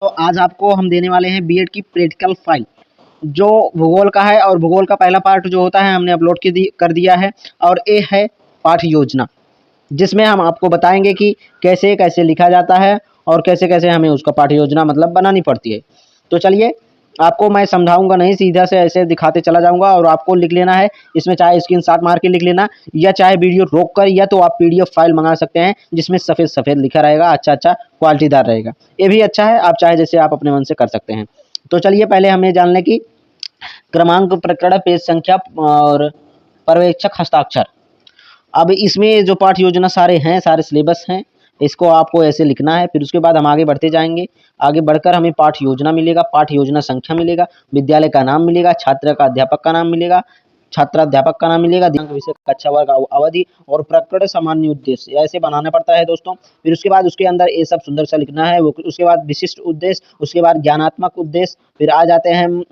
तो आज आपको हम देने वाले हैं बीएड की प्रैक्टिकल फाइल जो भूगोल का है। और भूगोल का पहला पार्ट जो होता है हमने अपलोड कर दिया है। और ये है पाठ योजना, जिसमें हम आपको बताएंगे कि कैसे कैसे लिखा जाता है और कैसे कैसे हमें उसका पाठ योजना मतलब बनानी पड़ती है। तो चलिए, आपको मैं समझाऊंगा नहीं, सीधा से ऐसे दिखाते चला जाऊंगा और आपको लिख लेना है। इसमें चाहे स्क्रीनशॉट मार के लिख लेना, या चाहे वीडियो रोक कर, या तो आप पीडीएफ फाइल मंगा सकते हैं जिसमें सफ़ेद सफ़ेद लिखा रहेगा, अच्छा क्वालिटीदार रहेगा। ये भी अच्छा है, आप चाहे जैसे आप अपने मन से कर सकते हैं। तो चलिए, पहले हमें जान लें कि क्रमांक, प्रकरण, पेज संख्या और पर्यवेक्षक हस्ताक्षर। अब इसमें जो पाठ योजना सारे हैं, सारे सिलेबस हैं, इसको आपको ऐसे लिखना है। फिर उसके बाद हम आगे बढ़ते जाएंगे। आगे बढ़कर हमें पाठ योजना मिलेगा, पाठ योजना संख्या मिलेगा, विद्यालय का नाम मिलेगा, छात्र का अध्यापक का नाम मिलेगा, छात्राध्यापक का नाम मिलेगा, दिनांक, विषय, कक्षा, वर्ग, अवधि और प्रकरण, सामान्य उद्देश्य, ऐसे बनाना पड़ता है दोस्तों। फिर उसके बाद उसके अंदर ये सब सुंदर सा लिखना है। वो उसके बाद विशिष्ट उद्देश्य, उसके बाद ज्ञानात्मक उद्देश्य, फिर आ जाते हैं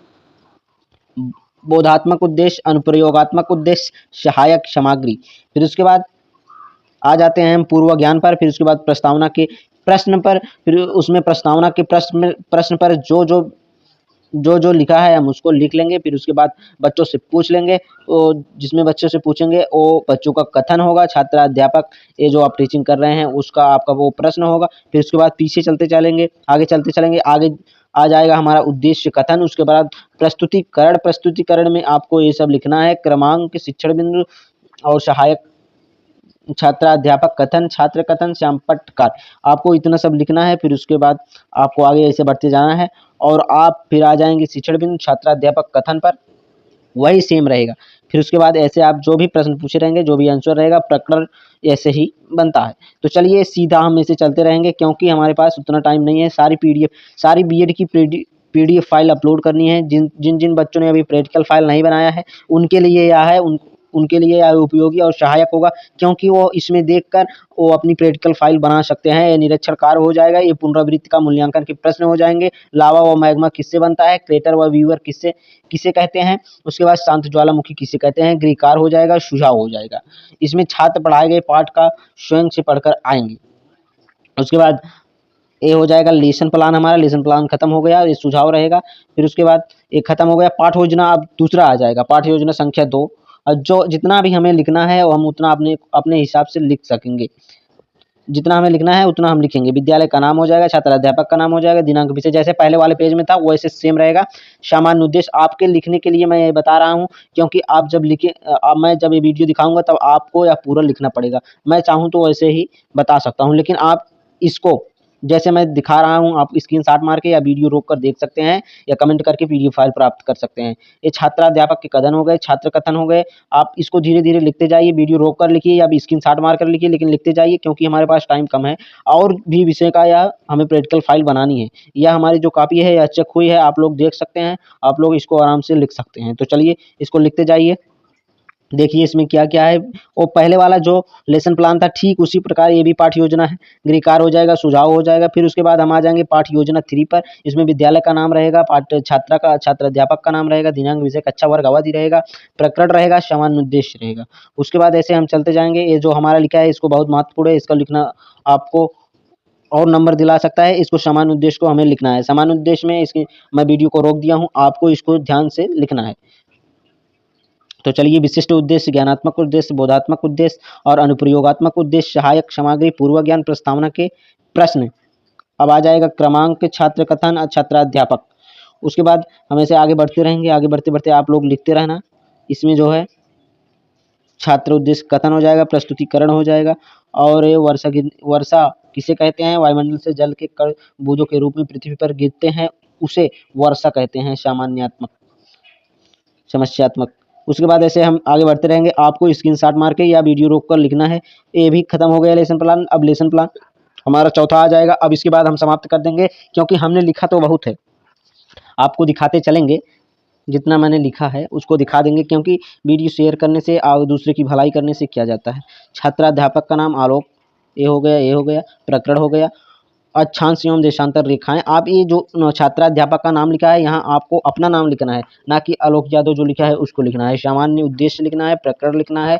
बोधात्मक उद्देश्य, अनुप्रयोगात्मक उद्देश्य, सहायक सामग्री। फिर उसके बाद आ जाते हैं हम पूर्व ज्ञान पर। फिर उसके बाद प्रस्तावना के प्रश्न पर। फिर उसमें प्रस्तावना के प्रश्न पर जो लिखा है हम उसको लिख लेंगे। फिर उसके बाद बच्चों से पूछ लेंगे, जिसमें बच्चों से पूछेंगे वो बच्चों का कथन होगा। छात्र अध्यापक ये जो आप टीचिंग कर रहे हैं उसका आपका वो प्रश्न होगा। फिर उसके बाद पीछे चलते चलेंगे, आगे चलते चलेंगे, आगे आ जाएगा हमारा उद्देश्य कथन। उसके बाद प्रस्तुतिकरण, प्रस्तुतिकरण में आपको ये सब लिखना है। क्रमांक, शिक्षण बिंदु और सहायक, छात्राध्यापक कथन, छात्र कथन, श्यामपट्टकार, आपको इतना सब लिखना है। फिर उसके बाद आपको आगे ऐसे बढ़ते जाना है और आप फिर आ जाएंगे शिक्षण बिंदु, छात्राध्यापक कथन पर, वही सेम रहेगा। फिर उसके बाद ऐसे आप जो भी प्रश्न पूछे रहेंगे, जो भी आंसर रहेगा, प्रकरण ऐसे ही बनता है। तो चलिए सीधा हम ऐसे चलते रहेंगे, क्योंकि हमारे पास उतना टाइम नहीं है। सारी बीएड की पीडीएफ फाइल अपलोड करनी है। जिन जिन बच्चों ने अभी प्रैक्टिकल फाइल नहीं बनाया है उनके लिए यह है, उनके लिए यह उपयोगी और सहायक होगा, क्योंकि वो इसमें देखकर वो अपनी प्रैक्टिकल फाइल बना सकते हैं। ये निरीक्षण कार्य हो जाएगा, ये पुनरावृत्ति का मूल्यांकन के प्रश्न हो जाएंगे। लावा व मैग्मा किससे बनता है, क्रेटर व व्यूअर किससे किसे कहते हैं, उसके बाद शांत ज्वालामुखी किसे कहते हैं, गृहकार हो जाएगा, सुझाव हो जाएगा। इसमें छात्र पढ़ाए गए पाठ का स्वयं से पढ़कर आएंगे। उसके बाद ये हो जाएगा लेसन प्लान, हमारा लेसन प्लान खत्म हो गया, ये सुझाव रहेगा। फिर उसके बाद ये खत्म हो गया पाठ योजना। अब दूसरा आ जाएगा पाठ योजना संख्या 2। और जो जितना भी हमें लिखना है वो हम उतना अपने अपने हिसाब से लिख सकेंगे। जितना हमें लिखना है उतना हम लिखेंगे। विद्यालय का नाम हो जाएगा, छात्र अध्यापक का नाम हो जाएगा, दिनांक, विषय, जैसे पहले वाले पेज में था वैसे सेम रहेगा। सामान्य उद्देश्य आपके लिखने के लिए मैं ये बता रहा हूँ, क्योंकि आप जब लिखे, मैं जब ये वीडियो दिखाऊंगा तब आपको या पूरा लिखना पड़ेगा। मैं चाहूँ तो वैसे ही बता सकता हूँ, लेकिन आप इसको जैसे मैं दिखा रहा हूँ आप स्क्रीनशॉट मार के या वीडियो रोक कर देख सकते हैं, या कमेंट करके पीडीएफ फाइल प्राप्त कर सकते हैं। ये छात्राध्यापक के कथन हो गए, छात्र कथन हो गए। आप इसको धीरे धीरे लिखते जाइए, वीडियो रोक कर लिखिए या स्क्रीनशॉट मार कर लिखिए, लेकिन लिखते जाइए क्योंकि हमारे पास टाइम कम है। और भी विषय का या हमें प्रैक्टिकल फाइल बनानी है। यह हमारी जो कॉपी है यह चेक हुई है, आप लोग देख सकते हैं, आप लोग इसको आराम से लिख सकते हैं। तो चलिए इसको लिखते जाइए। देखिए इसमें क्या क्या है। वो पहले वाला जो लेसन प्लान था ठीक उसी प्रकार ये भी पाठ योजना है। गृहकार हो जाएगा, सुझाव हो जाएगा। फिर उसके बाद हम आ जाएंगे पाठ योजना 3 पर। इसमें विद्यालय का नाम रहेगा, पाठ छात्र अध्यापक का नाम रहेगा, दिनांक, विषय, कक्षा, वर्ग, अवधि रहेगा, प्रकरण रहेगा, सामान्य उद्देश्य रहेगा। उसके बाद ऐसे हम चलते जाएंगे। ये जो हमारा लिखा है इसको बहुत महत्वपूर्ण है, इसका लिखना आपको और नंबर दिला सकता है। इसको सामान्य उद्देश्य को हमें लिखना है। सामान्य उद्देश्य में इसकी मैं वीडियो को रोक दिया हूँ, आपको इसको ध्यान से लिखना है। तो चलिए, विशिष्ट उद्देश्य, ज्ञानात्मक उद्देश्य, बोधात्मक उद्देश्य और अनुप्रयोगात्मक उद्देश्य, सहायक सामग्री, पूर्व ज्ञान, प्रस्तावना के प्रश्न। अब आ जाएगा क्रमांक, छात्र कथन और छात्राध्यापक। उसके बाद हम ऐसे आगे बढ़ते रहेंगे, आगे बढ़ते बढ़ते आप लोग लिखते रहना। इसमें जो है छात्र उद्देश्य कथन हो जाएगा, प्रस्तुतिकरण हो जाएगा। और ये वर्षा किसे कहते हैं, वायुमंडल से जल के कण बूंदों के रूप में पृथ्वी पर गिरते हैं, उसे वर्षा कहते हैं, सामान्यात्मक, समस्यात्मक। उसके बाद ऐसे हम आगे बढ़ते रहेंगे, आपको स्क्रीनशॉट मार के या वीडियो रोक कर लिखना है। ये भी खत्म हो गया लेसन प्लान। अब लेसन प्लान हमारा चौथा आ जाएगा। अब इसके बाद हम समाप्त कर देंगे, क्योंकि हमने लिखा तो बहुत है, आपको दिखाते चलेंगे। जितना मैंने लिखा है उसको दिखा देंगे, क्योंकि वीडियो शेयर करने से और दूसरे की भलाई करने से क्या जाता है। छात्राध्यापक का नाम आलोक, ये हो गया, ये हो गया, प्रकरण हो गया, अक्षांश एवं देशांतर रेखाएं। आप ये जो छात्राध्यापक का नाम लिखा है यहाँ आपको अपना नाम लिखना है, ना कि आलोक यादव जो लिखा है उसको लिखना है। सामान्य उद्देश्य लिखना है, प्रकरण लिखना है।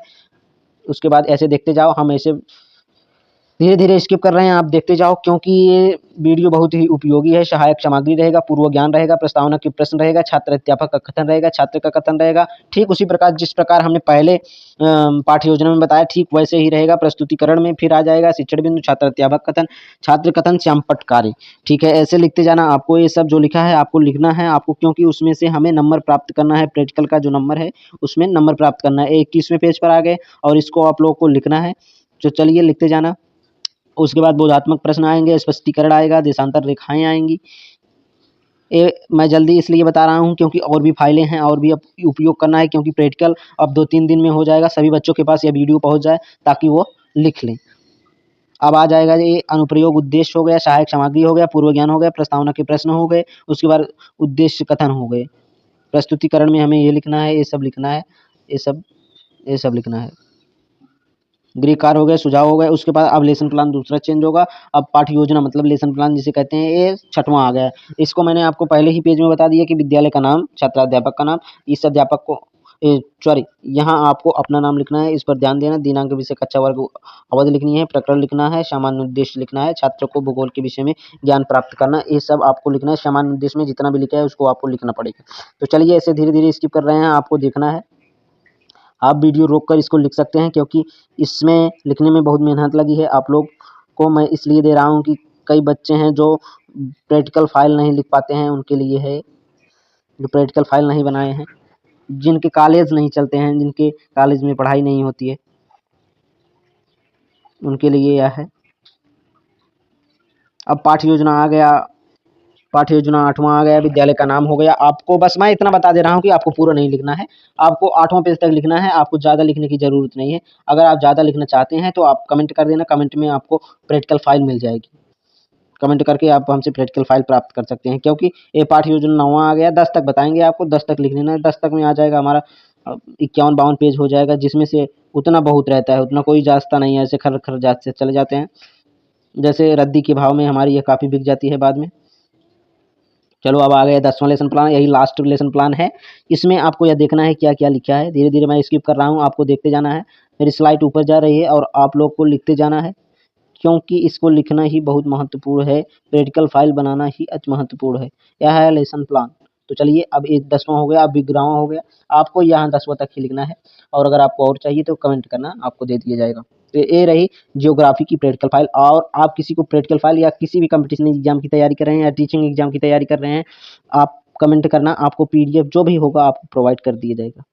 उसके बाद ऐसे देखते जाओ, हम ऐसे धीरे धीरे स्किप कर रहे हैं, आप देखते जाओ, क्योंकि ये वीडियो बहुत ही उपयोगी है। सहायक सामग्री रहेगा, पूर्व ज्ञान रहेगा, प्रस्तावना की प्रश्न रहेगा, छात्र अध्यापक का कथन रहेगा, छात्र का कथन रहेगा। ठीक उसी प्रकार जिस प्रकार हमने पहले पाठ्य योजना में बताया, ठीक वैसे ही रहेगा। प्रस्तुतिकरण में फिर आ जाएगा शिक्षण बिंदु, छात्र अध्यापक कथन, छात्र कथन, श्यामपट्ट कार्य। ठीक है, ऐसे लिखते जाना। आपको ये सब जो लिखा है आपको लिखना है आपको, क्योंकि उसमें से हमें नंबर प्राप्त करना है। प्रैक्टिकल का जो नंबर है उसमें नंबर प्राप्त करना है। 21वें पेज पर आ गए और इसको आप लोगों को लिखना है। तो चलिए लिखते जाना। उसके बाद बोधात्मक प्रश्न आएंगे, स्पष्टीकरण आएगा, देशांतर रेखाएं आएंगी। मैं जल्दी इसलिए बता रहा हूँ क्योंकि और भी फाइलें हैं और भी उपयोग करना है, क्योंकि प्रैक्टिकल अब 2-3 दिन में हो जाएगा। सभी बच्चों के पास यह वीडियो पहुँच जाए ताकि वो लिख लें। अब आ जाएगा ये अनुप्रयोग उद्देश्य हो गया, सहायक सामग्री हो गया, पूर्व ज्ञान हो गया, प्रस्तावना के प्रश्न हो गए, उसके बाद उद्देश्य कथन हो गए। प्रस्तुतिकरण में हमें ये लिखना है, ये सब लिखना है, ये सब लिखना है। गृह कार्य हो गए, सुझाव हो गए। उसके बाद अब लेसन प्लान दूसरा चेंज होगा। अब पाठ्य योजना मतलब लेसन प्लान जिसे कहते हैं, ये 6वां आ गया। इसको मैंने आपको पहले ही पेज में बता दिया कि विद्यालय का नाम, छात्राध्यापक का नाम, इस अध्यापक को सॉरी, यहाँ आपको अपना नाम लिखना है, इस पर ध्यान देना। दिनांक विषय कक्षा वर्ग अवधि लिखनी है, प्रकरण लिखना है, सामान्य उद्देश्य लिखना है, छात्र को भूगोल के विषय में ज्ञान प्राप्त करना, ये सब आपको लिखना है। सामान्य उद्देश्य में जितना भी लिखा है उसको आपको लिखना पड़ेगा। तो चलिए ऐसे धीरे धीरे स्किप कर रहे हैं, आपको देखना है। आप वीडियो रोककर इसको लिख सकते हैं, क्योंकि इसमें लिखने में बहुत मेहनत लगी है। आप लोग को मैं इसलिए दे रहा हूँ कि कई बच्चे हैं जो प्रैक्टिकल फाइल नहीं लिख पाते हैं, उनके लिए है। जो प्रैक्टिकल फाइल नहीं बनाए हैं, जिनके कॉलेज नहीं चलते हैं, जिनके कॉलेज में पढ़ाई नहीं होती है, उनके लिए यह है। अब पाठ्य योजना आ गया, पाठ्य योजना 8वां आ गया, विद्यालय का नाम हो गया। आपको बस मैं इतना बता दे रहा हूँ कि आपको पूरा नहीं लिखना है, आपको 8वां पेज तक लिखना है, आपको ज़्यादा लिखने की ज़रूरत नहीं है। अगर आप ज़्यादा लिखना चाहते हैं तो आप कमेंट कर देना, कमेंट में आपको प्रैक्टिकल फाइल मिल जाएगी। कमेंट करके आप हमसे प्रैक्टिकल फाइल प्राप्त कर सकते हैं, क्योंकि ये पाठ्य योजना 9वां आ गया। 10 तक बताएंगे आपको, 10 तक लिख लेना है। 10 तक में आ जाएगा हमारा 51-52 पेज हो जाएगा, जिसमें से उतना बहुत रहता है, उतना कोई जांचता नहीं है, ऐसे खर खर जांच से चले जाते हैं। जैसे रद्दी के भाव में हमारी ये काफ़ी बिक जाती है बाद में। चलो अब आ गए 10वां लेसन प्लान, यही लास्ट लेसन प्लान है। इसमें आपको यह देखना है क्या क्या लिखा है। धीरे धीरे मैं स्किप कर रहा हूँ, आपको देखते जाना है। मेरी स्लाइड ऊपर जा रही है और आप लोग को लिखते जाना है, क्योंकि इसको लिखना ही बहुत महत्वपूर्ण है। प्रैक्टिकल फाइल बनाना ही अति महत्वपूर्ण है। यह है लेसन प्लान। तो चलिए अब ये 10वां हो गया, अब 11वां हो गया। आपको यहाँ 10वां तक ही लिखना है, और अगर आपको और चाहिए तो कमेंट करना, आपको दे दिया जाएगा। तो ये रही जियोग्राफी की प्रैक्टिकल फाइल। और आप किसी को प्रैक्टिकल फाइल या किसी भी कंपटीशन एग्जाम की तैयारी कर रहे हैं या टीचिंग एग्जाम की तैयारी कर रहे हैं, आप कमेंट करना, आपको PDF जो भी होगा आपको प्रोवाइड कर दिया जाएगा।